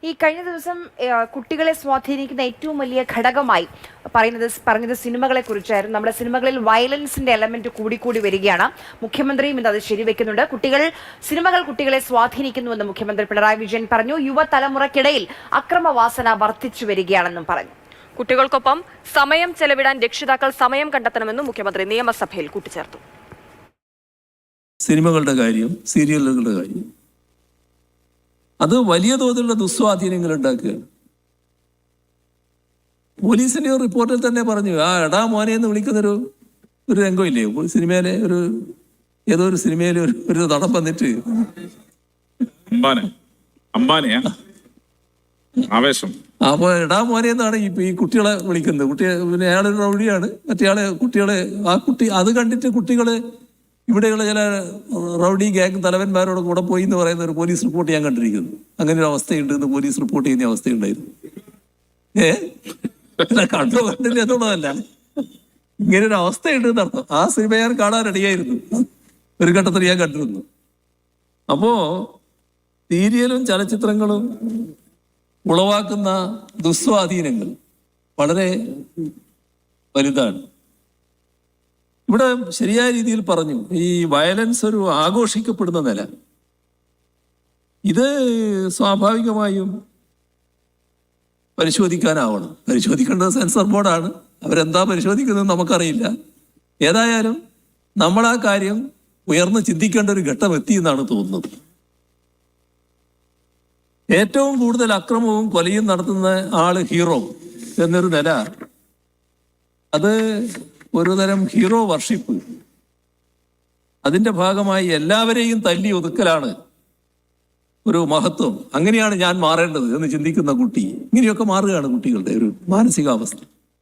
ഈ കഴിഞ്ഞ ദിവസം കുട്ടികളെ സ്വാധീനിക്കുന്ന ഏറ്റവും വലിയ ഘടകമായി പറഞ്ഞത് സിനിമകളെ കുറിച്ചായിരുന്നു. നമ്മുടെ സിനിമകളിൽ വയലൻസിന്റെ എലമെന്റ് കൂടിക്കൂടി വരികയാണ്. മുഖ്യമന്ത്രിയും ഇത് ശരിവെക്കുന്നുണ്ട്. സിനിമകൾ കുട്ടികളെ സ്വാധീനിക്കുന്നുവെന്ന് മുഖ്യമന്ത്രി പിണറായി വിജയൻ പറഞ്ഞു. യുവതലമുറയ്ക്കിടയിൽ അക്രമവാസന വർദ്ധിച്ചു വരികയാണെന്നും പറഞ്ഞു. കുട്ടികൾക്കൊപ്പം സമയം ചെലവിടാൻ രക്ഷിതാക്കൾ സമയം കണ്ടെത്തണമെന്നും മുഖ്യമന്ത്രി നിയമസഭയിൽ കൂട്ടിച്ചേർത്തു. സിനിമകളുടെ കാര്യം, സീരിയലുകളുടെ കാര്യം, അത് വലിയ തോതിലുള്ള ദുസ്വാധീനങ്ങൾ ഉണ്ടാക്കുകയാണ്. പോലീസിന്റെ റിപ്പോർട്ടിൽ തന്നെ പറഞ്ഞു, എടാ മോനെ എന്ന് വിളിക്കുന്നൊരു രംഗമില്ലേ സിനിമയിലെ ഏതോ ഒരു സിനിമയിലെ ഒരു നടൻ വന്നിട്ട് ആവേശം അപ്പൊ എടാ മോനെ എന്നാണ് ഈ കുട്ടികളെ വിളിക്കുന്നത്. പിന്നെ അയാളൊരു റൗഡിയാണ്, കുട്ടികളെ അത് കണ്ടിട്ട് കുട്ടികള് ഇവിടെയുള്ള ചില റൗഡി ഗ്യാങ് തലവന്മാരോട് കൂടെ പോയി എന്ന് പറയുന്ന ഒരു പോലീസ് റിപ്പോർട്ട് ഞാൻ കണ്ടിരിക്കുന്നു. അങ്ങനെ ഒരു അവസ്ഥയുണ്ട് എന്ന് പോലീസ് റിപ്പോർട്ട് ചെയ്യുന്ന അവസ്ഥയുണ്ടായിരുന്നു. കണ്ടില്ല എന്നുള്ളതല്ല, ഇങ്ങനെ ഒരു അവസ്ഥയുണ്ട് എന്നർത്ഥം. ആ സിനിമ ഞാൻ കാണാൻ റെഡിയായിരുന്നു, ഒരു ഘട്ടത്തിൽ ഞാൻ കണ്ടിരുന്നു. അപ്പോ സീരിയലും ചലച്ചിത്രങ്ങളും ഉളവാക്കുന്ന ദുസ്വാധീനങ്ങൾ വളരെ വലുതാണ്. ഇവിടെ ശരിയായ രീതിയിൽ പറഞ്ഞു, ഈ വയലൻസ് ഒരു ആഘോഷിക്കപ്പെടുന്ന നില, ഇത് സ്വാഭാവികമായും പരിശോധിക്കാനാവണം. പരിശോധിക്കേണ്ടത് സെൻസർ ബോർഡാണ്. അവരെന്താ പരിശോധിക്കുന്നത് നമുക്കറിയില്ല. ഏതായാലും നമ്മൾ ആ കാര്യം ഉയർന്ന് ചിന്തിക്കേണ്ട ഒരു ഘട്ടം എത്തി എന്നാണ് തോന്നുന്നത്. ഏറ്റവും കൂടുതൽ അക്രമവും കൊലയും നടത്തുന്ന ആള് ഹീറോ എന്നൊരു നില, അത് ഒരു തരം ഹീറോ വർഷിപ്പ്. അതിന്റെ ഭാഗമായി എല്ലാവരെയും തല്ലി ഒതുക്കലാണ് ഒരു മഹത്വം. അങ്ങനെയാണ് ഞാൻ മാറേണ്ടത് എന്ന് ചിന്തിക്കുന്ന കുട്ടി, ഇങ്ങനെയൊക്കെ മാറുകയാണ് കുട്ടികളുടെ ഒരു മാനസികാവസ്ഥ.